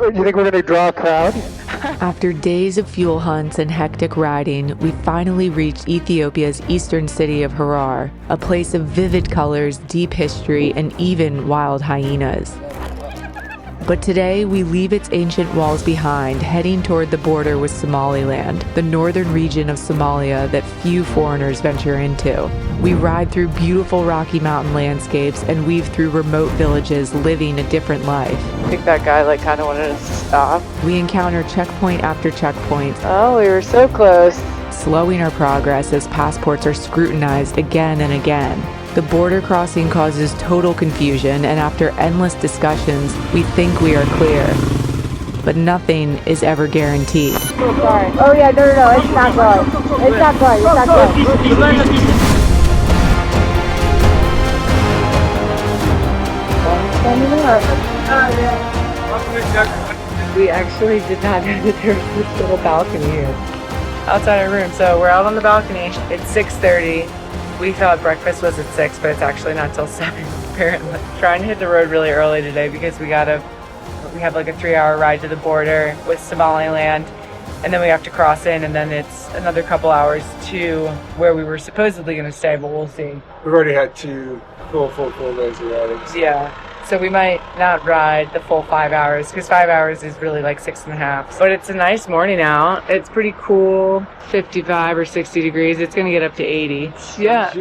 you think we're going to draw a crowd? After days of fuel hunts and hectic riding, we finally reached Ethiopia's eastern city of Harar, a place of vivid colors, deep history, and even wild hyenas. But today, we leave its ancient walls behind, heading toward the border with Somaliland, the northern region of Somalia that few foreigners venture into. We ride through beautiful Rocky Mountain landscapes and weave through remote villages living a different life. I think that guy kind of wanted us to stop. We encounter checkpoint after checkpoint. Oh, we were so close. Slowing our progress as passports are scrutinized again and again. The border crossing causes total confusion, and after endless discussions, we think we are clear. But nothing is ever guaranteed. Oh, sorry. Oh, yeah, no, it's not going. It's not going. It's not going. We actually did not know that there was this little balcony here outside our room. So we're out on the balcony. It's 6:30. We thought breakfast was at 6, but it's actually not till 7, apparently. Trying to hit the road really early today because we have like a 3-hour ride to the border with Somaliland, and then we have to cross in, and then it's another couple hours to where we were supposedly going to stay, but we'll see. We've already had 2 full days of riding. Yeah. So we might not ride the full 5 hours, because 5 hours is really like 6.5. But it's a nice morning out. It's pretty cool. 55 or 60 degrees. It's going to get up to 80. Yeah.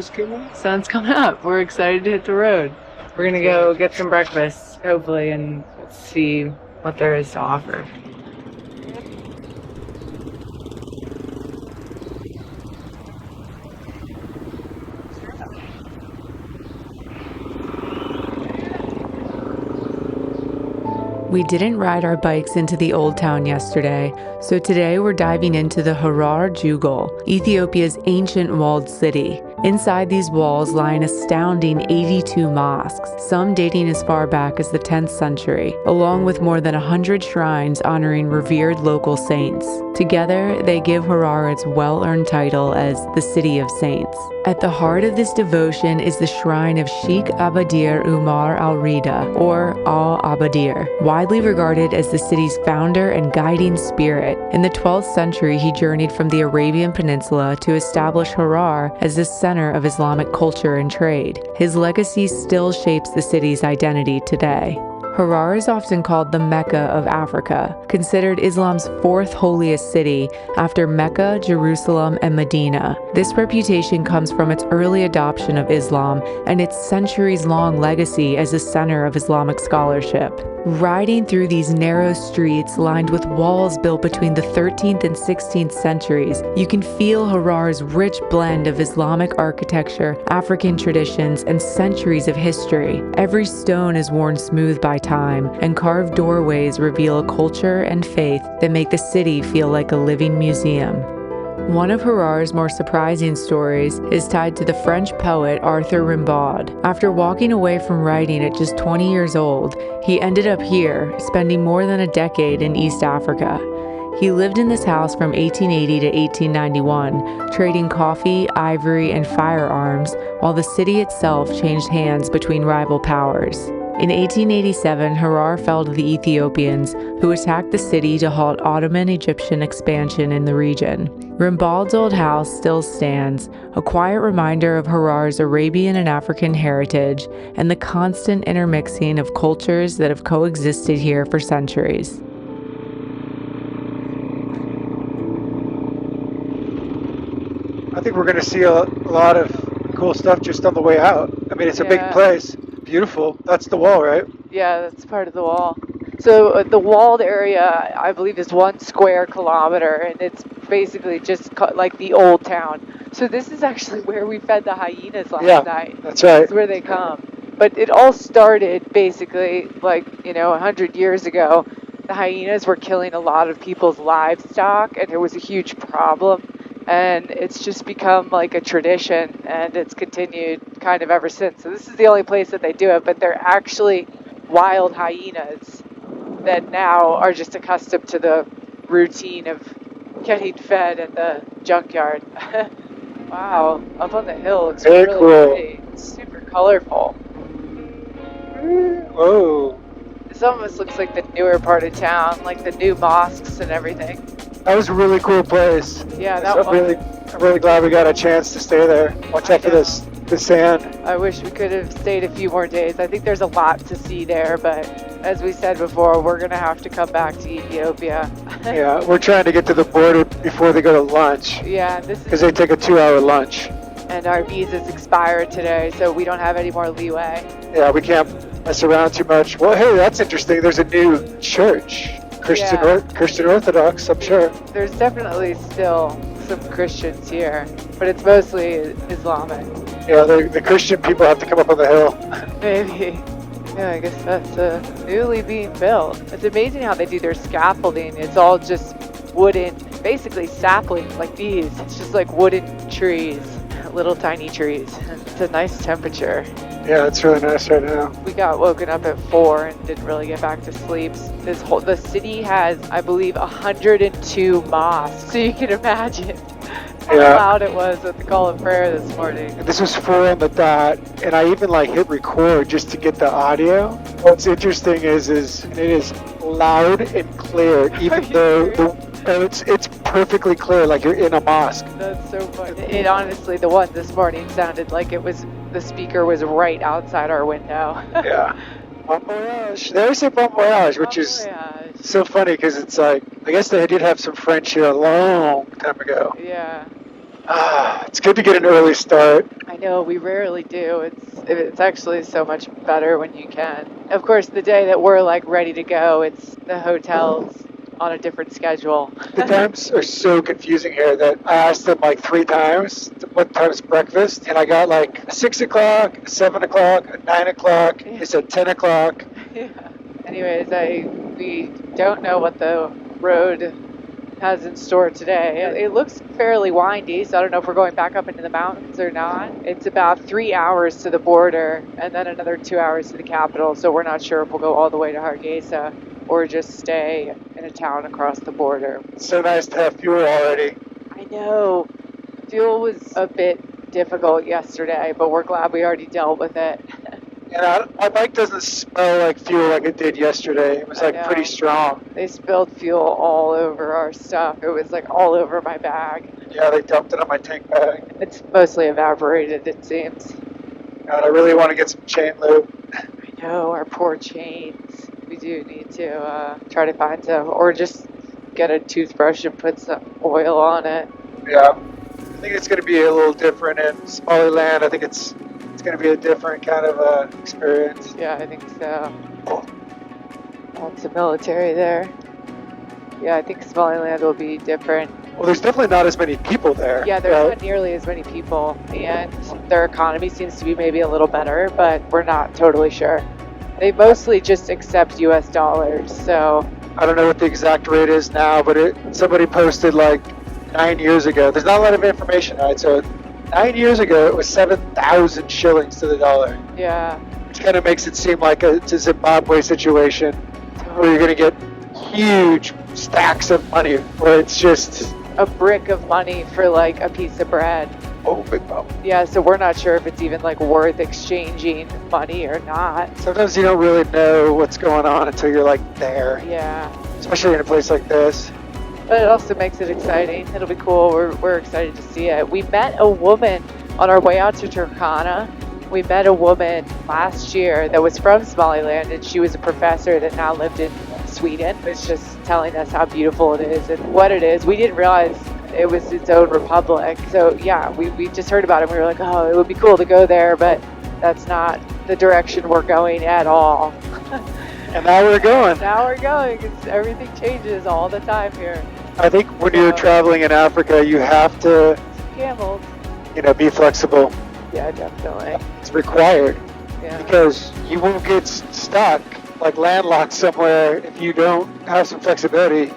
Sun's coming up. We're excited to hit the road. We're going to go get some breakfast, hopefully, and see what there is to offer. We didn't ride our bikes into the old town yesterday, so today we're diving into the Harar Jugol, Ethiopia's ancient walled city. Inside these walls lie an astounding 82 mosques, some dating as far back as the 10th century, along with more than 100 shrines honoring revered local saints. Together, they give Harar its well-earned title as the City of Saints. At the heart of this devotion is the shrine of Sheikh Abadir Umar al-Rida, or Al-Abadir, widely regarded as the city's founder and guiding spirit. In the 12th century, he journeyed from the Arabian Peninsula to establish Harar as the center of Islamic culture and trade. His legacy still shapes the city's identity today. Harar is often called the Mecca of Africa, considered Islam's 4th holiest city after Mecca, Jerusalem, and Medina. This reputation comes from its early adoption of Islam and its centuries-long legacy as a center of Islamic scholarship. Riding through these narrow streets lined with walls built between the 13th and 16th centuries, you can feel Harar's rich blend of Islamic architecture, African traditions, and centuries of history. Every stone is worn smooth by time, and carved doorways reveal a culture and faith that make the city feel like a living museum. One of Harar's more surprising stories is tied to the French poet Arthur Rimbaud. After walking away from writing at just 20 years old, he ended up here, spending more than a decade in East Africa. He lived in this house from 1880 to 1891, trading coffee, ivory, and firearms, while the city itself changed hands between rival powers. In 1887, Harar fell to the Ethiopians, who attacked the city to halt Ottoman-Egyptian expansion in the region. Rimbaud's old house still stands, a quiet reminder of Harar's Arabian and African heritage and the constant intermixing of cultures that have coexisted here for centuries. I think we're going to see a lot of cool stuff just on the way out. I mean, it's a big place. Beautiful. That's the wall, right? Yeah, that's part of the wall. So the walled area, I believe, is 1 square kilometer, and it's basically just like the old town. So this is actually where we fed the hyenas last night. That's right. That's where they come. But it all started basically 100 years ago. The hyenas were killing a lot of people's livestock, and there was a huge problem. And it's just become like a tradition, and it's continued kind of ever since. So this is the only place that they do it, but they're actually wild hyenas that now are just accustomed to the routine of getting fed at the junkyard. Wow, up on the hill looks really cool. pretty. It's super colorful. Whoa. This This almost looks like the newer part of town, like the new mosques and everything. That was a really cool place. Yeah, that I'm was. really glad we got a chance to stay there. Watch out for the sand. I wish we could have stayed a few more days. I think there's a lot to see there, but as we said before, we're going to have to come back to Ethiopia. Yeah, we're trying to get to the border before they go to lunch. Yeah, this is because they take a 2-hour lunch. And our visas expired today, so we don't have any more leeway. Yeah, we can't mess around too much. Well, hey, that's interesting. There's a new church, Christian Orthodox, I'm sure. There's definitely still some Christians here, but it's mostly Islamic. Yeah, the Christian people have to come up on the hill. Maybe. Yeah, I guess that's newly being built. It's amazing how they do their scaffolding. It's all just wooden, basically saplings like these. It's just like wooden trees, little tiny trees. And it's a nice temperature. Yeah, it's really nice right now. We got woken up at 4 and didn't really get back to sleep. The city has, I believe, 102 mosques. So you can imagine how loud it was at the call of prayer this morning. And this was 4 on the dot, and I even hit record just to get the audio. What's interesting is it is loud and clear, even though it's perfectly clear, like you're in a mosque. That's so funny. It honestly, the one this morning sounded like the speaker was right outside our window. Yeah. Bon voyage. They always say bon voyage, which is so funny because it's I guess they did have some French here a long time ago. Yeah. It's good to get an early start. I know, we rarely do. It's actually so much better when you can. Of course, the day that we're ready to go, it's the hotels on a different schedule. The times are so confusing here that I asked them 3 times what time's breakfast, and I got 6 o'clock, 7 o'clock, 9 o'clock. They said 10 o'clock. Yeah. Anyways, we don't know what the road has in store today. It looks fairly windy, so I don't know if we're going back up into the mountains or not. It's about 3 hours to the border and then another 2 hours to the capital, so we're not sure if we'll go all the way to Hargeisa or just stay in a town across the border. It's so nice to have fuel already. I know. Fuel was a bit difficult yesterday, but we're glad we already dealt with it. And my bike doesn't smell like fuel like it did yesterday. It was pretty strong. They spilled fuel all over our stuff. It was all over my bag. Yeah, they dumped it on my tank bag. It's mostly evaporated, it seems. God, I really want to get some chain lube. I know, our poor chains. We do need to try to find some, or just get a toothbrush and put some oil on it. Yeah, I think it's going to be a little different in Somaliland. I think it's going to be a different kind of experience. Yeah, I think so. Lots of military there. Yeah, I think Somaliland will be different. Well, there's definitely not as many people there. Yeah, there's not nearly as many people, and their economy seems to be maybe a little better, but we're not totally sure. They mostly just accept US dollars, so... I don't know what the exact rate is now, but somebody posted 9 years ago. There's not a lot of information, right? So 9 years ago, it was 7,000 shillings to the dollar. Yeah. Which kind of makes it seem like it's a Zimbabwe situation where you're going to get huge stacks of money, where it's just... a brick of money for a piece of bread. Oh, big bump. Yeah, so we're not sure if it's even worth exchanging money or not. Sometimes you don't really know what's going on until you're there. Yeah. Especially in a place like this. But it also makes it exciting. It'll be cool. We're excited to see it. We met a woman on our way out to Turkana. We met a woman last year that was from Somaliland, and she was a professor that now lived in Sweden. It's just telling us how beautiful it is and what it is. We didn't realize it was its own republic. So yeah, we just heard about it and we were like, oh, it would be cool to go there, but that's not the direction we're going at all. And now we're going. Now we're going. Everything changes all the time here. I think when you're traveling in Africa, you have to, camels. Be flexible. Yeah, definitely. It's required. Yeah. Because you won't get stuck, landlocked somewhere if you don't have some flexibility.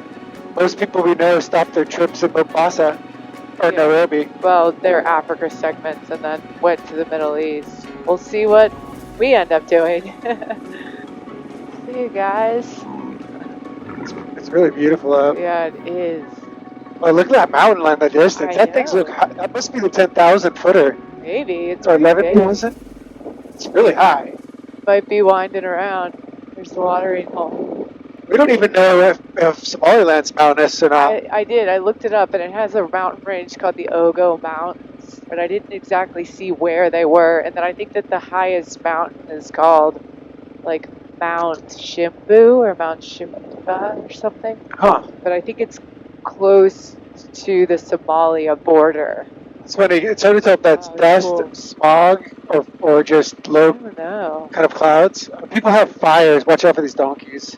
Most people we know stop their trips in Mombasa or Nairobi. Well, they're Africa segments and then went to the Middle East. We'll see what we end up doing. See you guys. It's really beautiful out. Yeah, it is. Well, look at that mountain line in the distance. That thing's high. That must be the 10,000 footer. Maybe. It's or 11,000. It's really high. Might be winding around. There's the watering hole. We don't even know if Somaliland's mountainous or not. I did. I looked it up, and it has a mountain range called the Ogo Mountains, but I didn't exactly see where they were. And then I think that the highest mountain is called, like, Mount Shimbu or Mount Shimba or something. Huh. But I think it's close to the Somalia border. It's funny. It's hard to tell if that's Oh, dust, cool. smog, or just I low don't know. kind of clouds. People have fires. Watch out for these donkeys.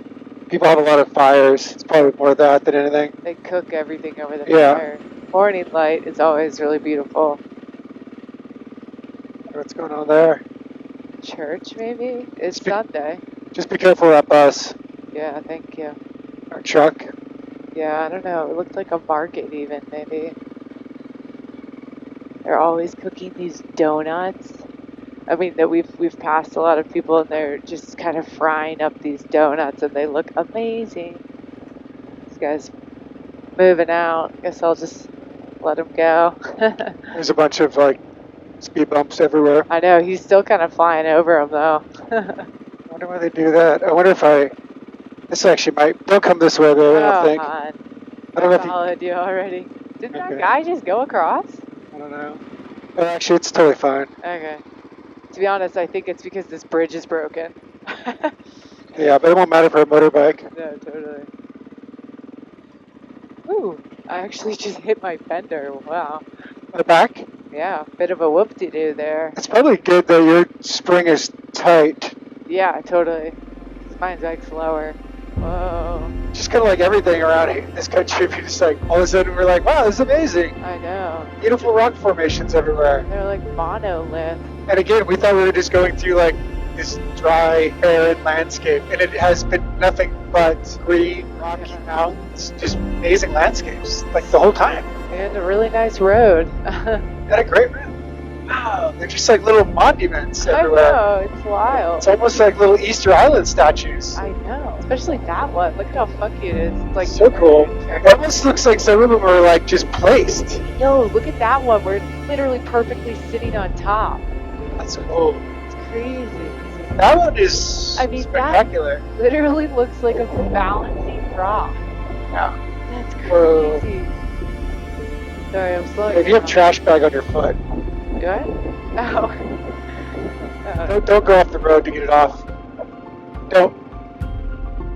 People have a lot of fires. It's probably more of that than anything. They cook everything over the Yeah. fire. Morning light is always really beautiful. What's going on there? Church, maybe? It's Spe- Sunday. Just be careful of that bus Yeah, thank you. or truck. Yeah, I don't know. It looked like a market even, maybe. They're always cooking these donuts. I mean, that we've passed a lot of people and they're just kind of frying up these donuts and they look amazing. This guy's moving out. Guess I'll just let him go. There's a bunch of like speed bumps everywhere. I know, he's still kind of flying over them though. I wonder why they do that. I wonder if this actually might. Don't come this way, though. I don't think. I don't know if you. followed you already. Didn't that Okay. guy just go across? I don't know. But actually, it's totally fine. Okay. To be honest, I think it's because this bridge is broken. Yeah, but it won't matter for a motorbike. No, totally. Ooh, I actually just hit my fender. Wow. The back. Yeah, bit of a whoop-de-doo there. It's probably good that your spring is tight. Yeah, totally. Mine's like slower. Whoa. Just kind of like everything around here in this country. If you just like all of a sudden we're like, wow, this is amazing. I know. Beautiful rock formations everywhere. They're like monolith. And again, we thought we were just going through like this dry, arid landscape, and it has been nothing but green, rocky mountains, just amazing landscapes, like the whole time. And a really nice road. Had a great room. Wow, they're just like little monuments I everywhere. know, it's wild. It's almost like little Easter Island statues. I know, especially that one. Look at how funky it is. It's like So cool. It almost looks like some of them are like just placed. No, look at that one. We're literally perfectly sitting on top. That's cool. It's crazy. That one is I mean, spectacular. that literally looks like a balancing rock. Yeah. That's Whoa. crazy. Sorry, I'm slowing If you have down. trash bag on your foot, Good? Oh. don't go off the road to get it off. Don't.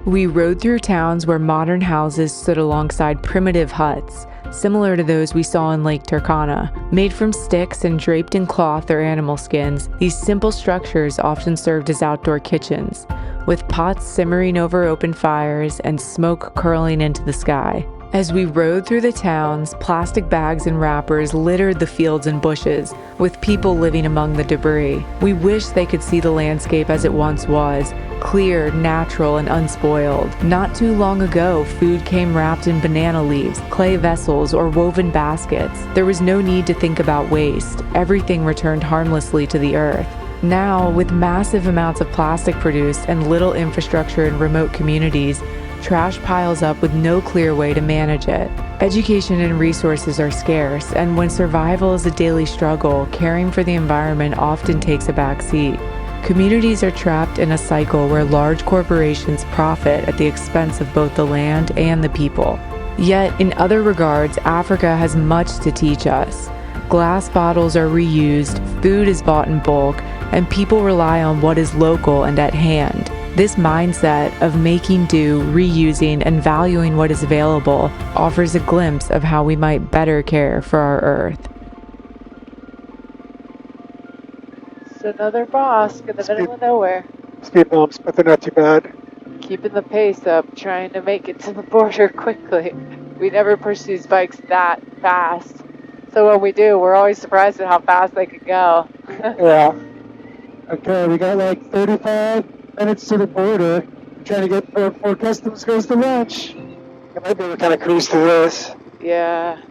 We rode through towns where modern houses stood alongside primitive huts, similar to those we saw in Lake Turkana. Made from sticks and draped in cloth or animal skins, these simple structures often served as outdoor kitchens, with pots simmering over open fires and smoke curling into the sky. As we rode through the towns, plastic bags and wrappers littered the fields and bushes, with people living among the debris. We wished they could see the landscape as it once was, clear, natural, and unspoiled. Not too long ago, food came wrapped in banana leaves, clay vessels, or woven baskets. There was no need to think about waste. Everything returned harmlessly to the earth. Now, with massive amounts of plastic produced and little infrastructure in remote communities, trash piles up with no clear way to manage it. Education and resources are scarce, and when survival is a daily struggle, caring for the environment often takes a back seat. Communities are trapped in a cycle where large corporations profit at the expense of both the land and the people. Yet, in other regards, Africa has much to teach us. Glass bottles are reused, food is bought in bulk, and people rely on what is local and at hand. This mindset of making do, reusing, and valuing what is available offers a glimpse of how we might better care for our Earth. It's another mosque in the middle of nowhere. Speed bumps, but they're not too bad. Keeping the pace up, trying to make it to the border quickly. We never push these bikes that fast. So when we do, we're always surprised at how fast they can go. Yeah. Okay, we got like 35 minutes to the border. We're trying to get before customs goes to lunch. I might be able to kind of cruise through this. Yeah.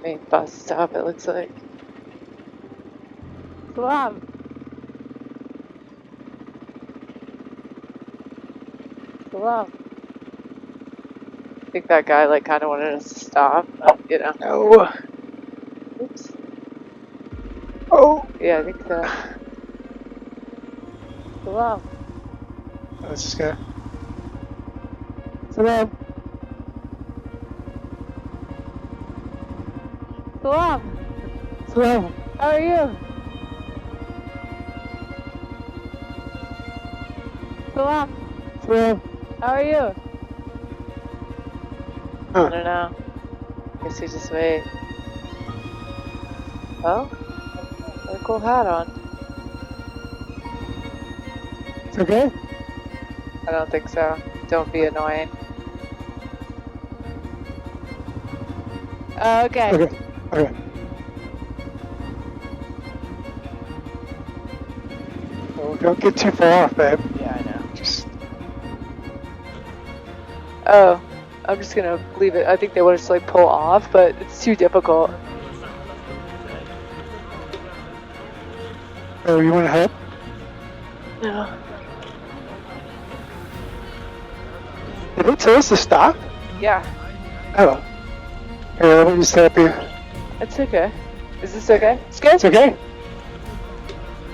Main bus stop, it looks like. Salam. Salam. I think that guy like kind of wanted us to stop, you know. No. Oops. Oh. Yeah, I think so. Salam. Let's just go. Salam. Salam. Salam. How are you? Salam. Salam. How are you? Huh. I don't know. Guess we just wait. Well, got a cool hat on. It's okay? I don't think so. Don't be annoying. Okay. Okay. Okay. Well, don't get too far off, babe. Yeah, I know. Just Oh, I'm just gonna leave it. I think they want us to like pull off, but it's too difficult. oh, you want to help? No. Did it tell us to stop? Yeah, Oh. Here, let me just help you. it's okay. Is this okay? It's good? It's okay?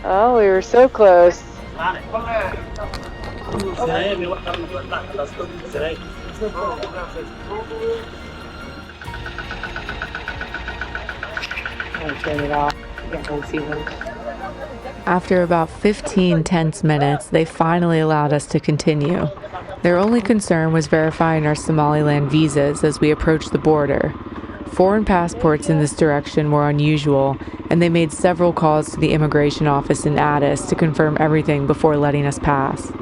Oh, we were so close. Turn it off. Can't really see them. After about 15 tense minutes, they finally allowed us to continue. Their only concern was verifying our Somaliland visas as we approached the border. Foreign passports in this direction were unusual, and they made several calls to the immigration office in Addis to confirm everything before letting us pass.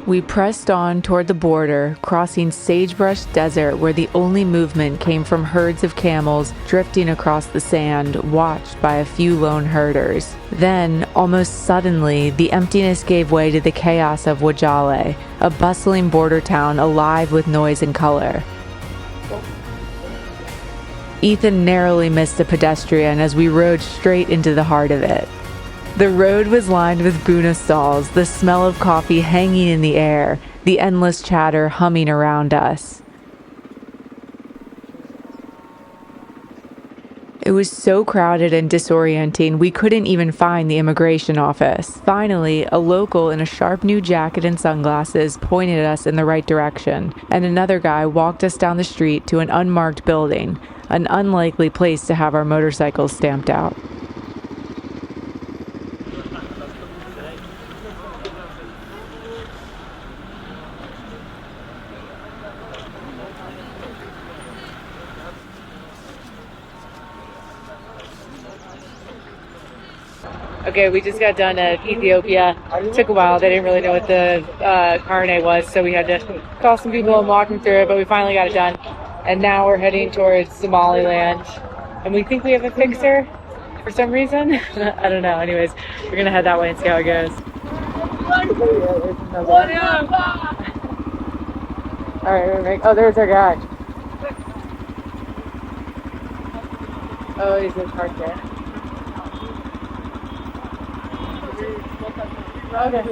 We pressed on toward the border, crossing sagebrush desert where the only movement came from herds of camels drifting across the sand, watched by a few lone herders. Then, almost suddenly, the emptiness gave way to the chaos of Wajale, a bustling border town alive with noise and color. Ethan narrowly missed a pedestrian as we rode straight into the heart of it. The road was lined with Buna stalls, the smell of coffee hanging in the air, the endless chatter humming around us. It was so crowded and disorienting, we couldn't even find the immigration office. Finally, a local in a sharp new jacket and sunglasses pointed us in the right direction, and another guy walked us down the street to an unmarked building, an unlikely place to have our motorcycles stamped out. Okay, we just got done at Ethiopia. It took a while. They didn't really know what the carnet was, so we had to call some people and walk them through it, but we finally got it done. And now we're heading towards Somaliland. And we think we have a fixer for some reason. I don't know. Anyways, we're going to head that way and see how it goes. Alright, oh, there's our guy. Oh, he's in park there. Okay. Okay,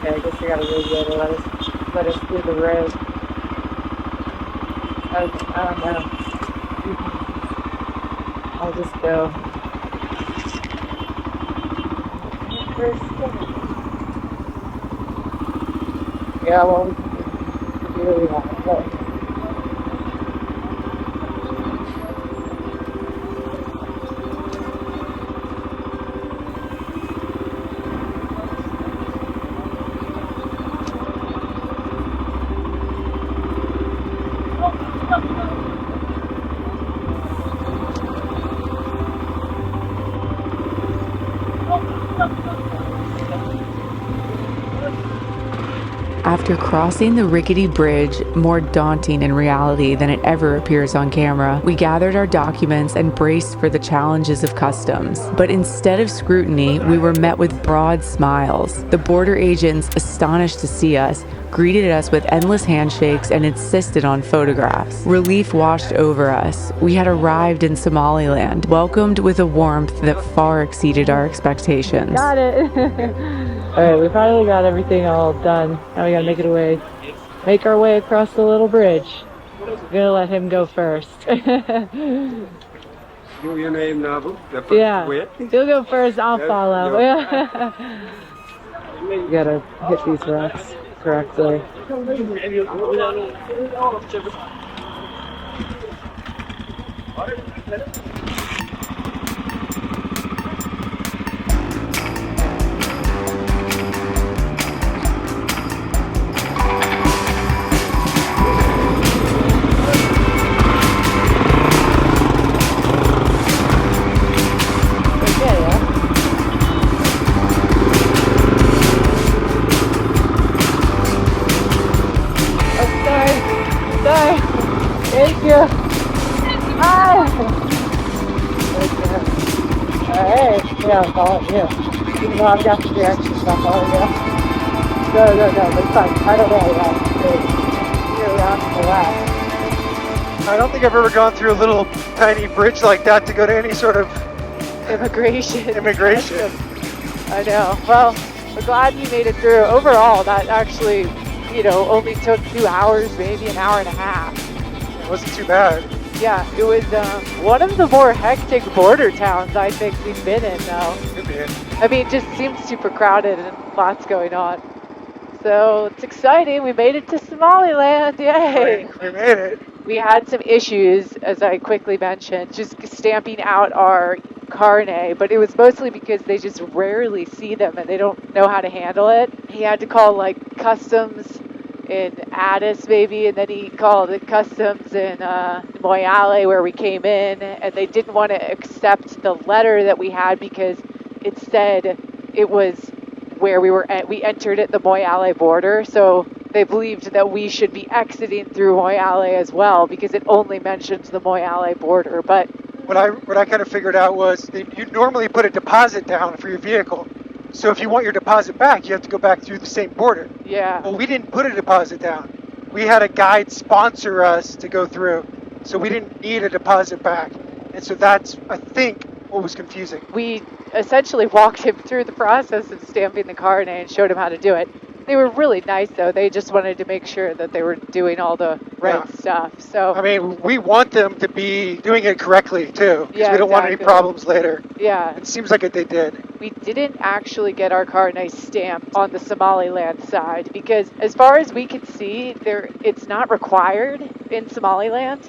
I guess we gotta really go to let us through the road. Okay, I don't know. I'll just go. Yeah, well, we can do really want to go. After crossing the rickety bridge, more daunting in reality than it ever appears on camera, we gathered our documents and braced for the challenges of customs. But instead of scrutiny, we were met with broad smiles. The border agents, astonished to see us, greeted us with endless handshakes and insisted on photographs. Relief washed over us. We had arrived in Somaliland, welcomed with a warmth that far exceeded our expectations. Got it! Alright, we finally got everything all done. Now we gotta make our way across the little bridge. We're gonna let him go first. Your name, Nabu? Yeah. Wait. You'll go first, I'll follow. Yeah. You gotta hit these rocks correctly. Thank you. Hi. Thank you. Alright, yeah, I'm following you. Even though I've got the directions, I'm following you. No, it's fine. I don't know that. You're around to the left. I don't think I've ever gone through a little tiny bridge like that to go to any sort of Immigration. I know. Well, we're glad you made it through. Overall, that actually, only took 2 hours, maybe an hour and a half. It wasn't too bad. Yeah, it was one of the more hectic border towns I think we've been in, though. Could be. I mean, it just seems super crowded and lots going on. So it's exciting. We made it to Somaliland. Yay! We made it. We had some issues, as I quickly mentioned, just stamping out our carnet, but it was mostly because they just rarely see them and they don't know how to handle it. He had to call customs in Addis maybe, and then he called it customs in Moyale where we came in, and they didn't want to accept the letter that we had because it said it was where we entered at the Moyale border, so they believed that we should be exiting through Moyale as well because it only mentions the Moyale border. But what I kind of figured out was that you normally put a deposit down for your vehicle. So if you want your deposit back, you have to go back through the same border. yeah, Well, we didn't put a deposit down. We had a guide sponsor us to go through, so we didn't need a deposit back. And so that's, I think, what was confusing. we essentially walked him through the process of stamping the carnet and showed him how to do it. They were really nice, though. They just wanted to make sure that they were doing all the right stuff. So I mean, we want them to be doing it correctly, too, because Yeah, we don't want any exactly. problems later. yeah, It seems like they did. we didn't actually get our carnet stamped on the Somaliland side because, as far as we could see, it's not required in Somaliland.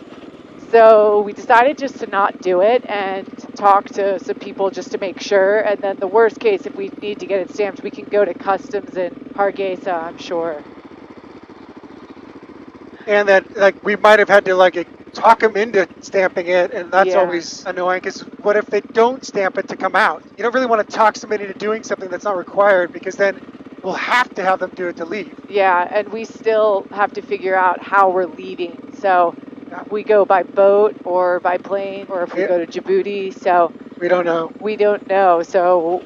So we decided just to not do it and talk to some people just to make sure. And then the worst case, if we need to get it stamped, we can go to customs in Hargeisa, I'm sure. And that, we might have had to, talk them into stamping it, and that's Yeah. always annoying, because what if they don't stamp it to come out? You don't really want to talk somebody into doing something that's not required, because then we'll have to have them do it to leave. Yeah, and we still have to figure out how we're leaving. So we go by boat or by plane, or if we Yeah. go to Djibouti. So We don't know. we don't know. So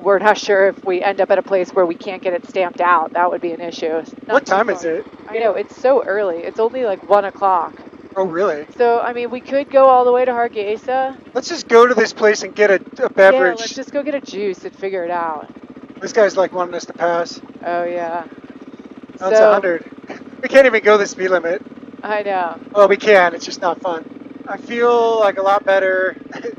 we're not sure if we end up at a place where we can't get it stamped out. That would be an issue. What time is it? I know, it's so early. It's only 1 o'clock. Oh, really? So, I mean, we could go all the way to Hargeisa. Let's just go to this place and get a Yeah, beverage. let's just go get a juice and figure it out. This guy's wanting us to pass. Oh, yeah. That's So- 100. We can't even go the speed limit. I know. Well, we can. It's just not fun. I feel a lot better.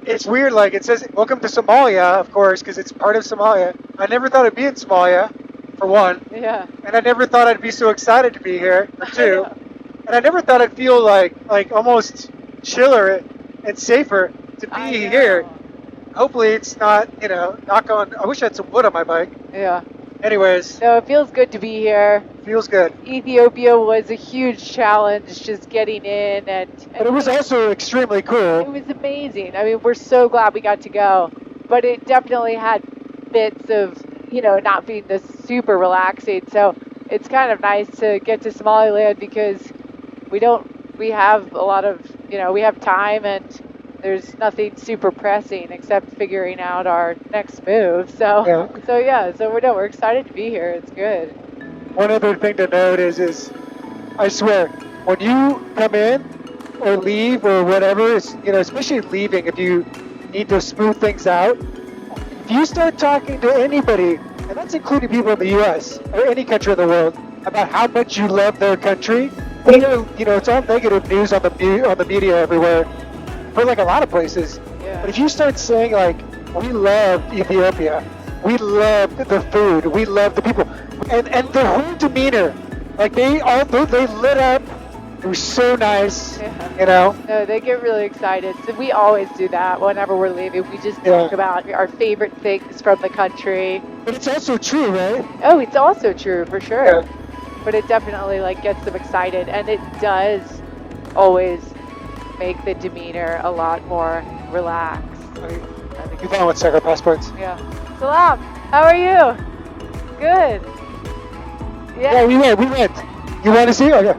It's weird. It says, welcome to Somalia, of course, because it's part of Somalia. I never thought I'd be in Somalia, for one. Yeah. And I never thought I'd be so excited to be here, for two. And I never thought I'd feel like almost chiller and safer to I be know. here. Hopefully it's not, knock on. I wish I had some wood on my bike. Yeah. Anyways, So it feels good to be here. feels good. Ethiopia was a huge challenge just getting in, But it was also extremely it cool. was amazing. I mean, we're so glad we got to go. But it definitely had bits of, not being this super relaxing. So it's kind of nice to get to Somaliland because we have a lot of, we have time and there's nothing super pressing except figuring out our next move. So we're excited to be here. It's good. One other thing to note is I swear, when you come in or leave or whatever, especially leaving, if you need to smooth things out, if you start talking to anybody, and that's including people in the U.S. or any country in the world, about how much you love their country, it's all negative news on the media everywhere for a lot of places. Yeah. But if you start saying like, we love Ethiopia, we love the food, we love the people, and their whole demeanor, like they lit up. It was so nice, Yeah. you know. No, they get really excited. So we always do that whenever we're leaving. We just talk about our favorite things from the country. But it's also true, right? Oh, it's also true for sure. Yeah. But it definitely like gets them excited, and it does always make the demeanor a lot more relaxed. You found what's our passports? Yeah. Salam, how are you? Good. Yeah, we went. You want to see? Okay.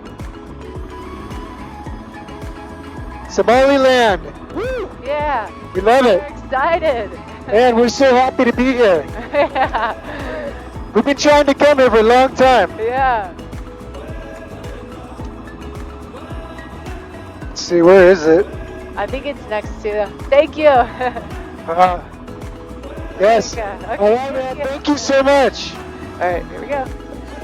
Somaliland. Woo! Yeah. We love it. We're excited. Man, we're so happy to be here. Yeah. We've been trying to come here for a long time. Yeah. Let's see, where is it? I think it's next to. Thank you. Yes. Okay. All right, man. Thank you so much. All right, here we go.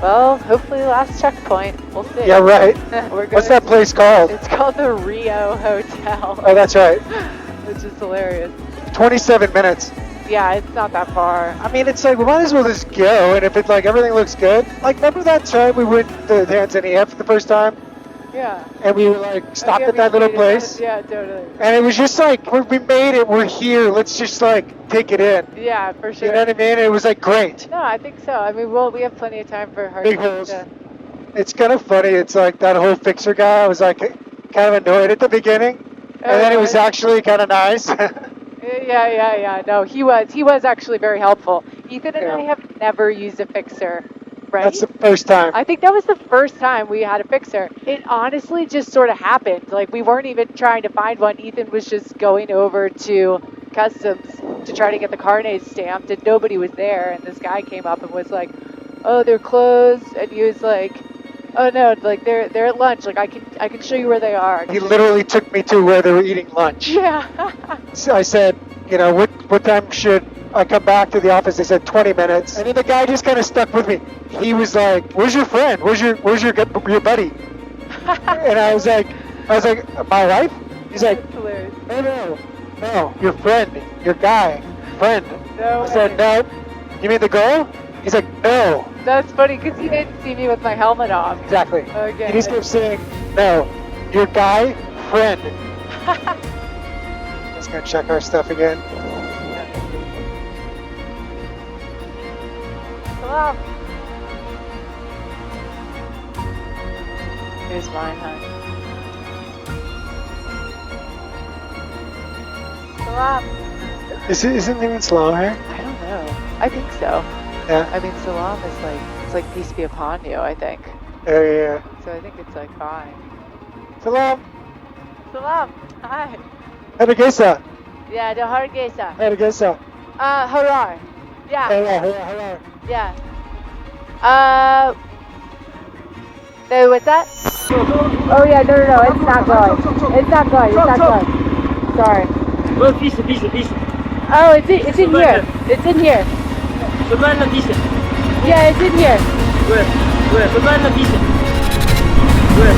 Well, hopefully last checkpoint. We'll see. Yeah, right. We're What's going that place called? It's called the Rio Hotel. Oh, that's right. Which is hilarious. 27 minutes. Yeah, it's not that far. I mean, it's like, we might as well just go, and if it, like, everything looks good. Like, remember that time we went to Tanzania for the first time? Yeah. And we were, like, stopped Yeah, at that we little made it. place? Yeah, totally. And it was just like, we made it, we're here, let's just, like, take it in. Yeah, for sure. You know what I mean? It was, like, great. No, I think so. I mean, we have plenty of time for hard Big holes. It's kind of funny, it's like that whole fixer guy, I was, like, kind of annoyed at the beginning. And then it was actually kind of nice. Yeah. No, he was actually very helpful. Ethan and I have never used a fixer, right? That's the first time. I think that was the first time we had a fixer. It honestly just sort of happened. Like, we weren't even trying to find one. Ethan was just going over to customs to try to get the carnets stamped, and nobody was there. And this guy came up and was like, "Oh, they're closed." And he was like, "Oh no, like they're at lunch. Like I can show you where they are." He literally took me to where they were eating lunch. Yeah. So I said, you know, what time should I come back to the office? They said 20 minutes. And then the guy just kind of stuck with me. He was like, "Where's your friend? Where's your buddy?" And I was like, "My wife?" He's like, That's hilarious. No, your friend, your guy, friend. No I said, way. "No." You mean the girl? He's like, "No." That's funny because he didn't see me with my helmet off. Exactly. Okay. He just kept saying, "No, your guy, friend." Let's go check our stuff again. Hello. Here's mine, huh? Salam. Isn't even slow here? I don't know. I think so. Yeah. I mean, salam is like, it's like peace be upon you, I think. Yeah. So I think it's like fine. Salam. Salam. Hi. Hargeysa. Yeah, the Hargeysa. Hargeysa. Harar. Yeah. Harar. Yeah. What's that? Oh yeah, no, it's not going. It's not going. Sorry. Well, visa. Oh, it's in here. It's in here. Somaliland visa. Yeah, it's in here. Where? Somaliland visa. Where?